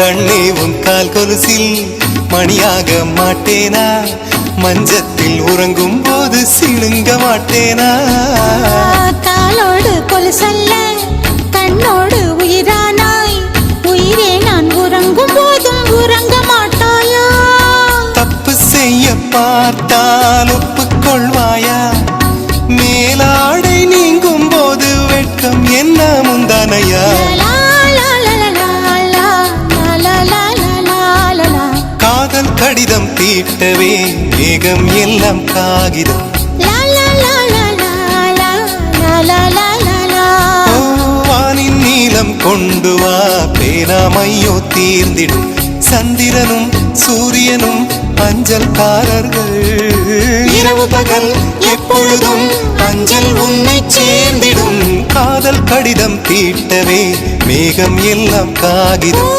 கண்ணே உன் கால் கொலுசில் மணியாக மாட்டேனா? மஞ்சத்தில் உறங்கும் போது சிணுங்க மாட்டேனா? காலோடு கொலுசல்ல கண்ணோடு உயிரானாய், உயிரே நான் உறங்கும் போதும் உறங்க மாட்டாயா? தப்பு செய்ய பார்த்தால் ஒப்புக்கொள்வாயா? மேலாடை நீங்கும் போது வெட்கம் என்ன முந்தானையா? காதல் கடிதம் தீட்டவே மேகம் எல்லாம் காகிதம். வானின் நீலம் கொண்டு வா, பேராமையோ தீர்ந்திடும். சந்திரனும் சூரியனும் அஞ்சல்காரர்கள். இரவு பகல் எப்பொழுதும் அஞ்சல் உன்னை சேர்ந்திடும். காதல் கடிதம் தீட்டவே மேகம் எல்லாம் காகிதம்.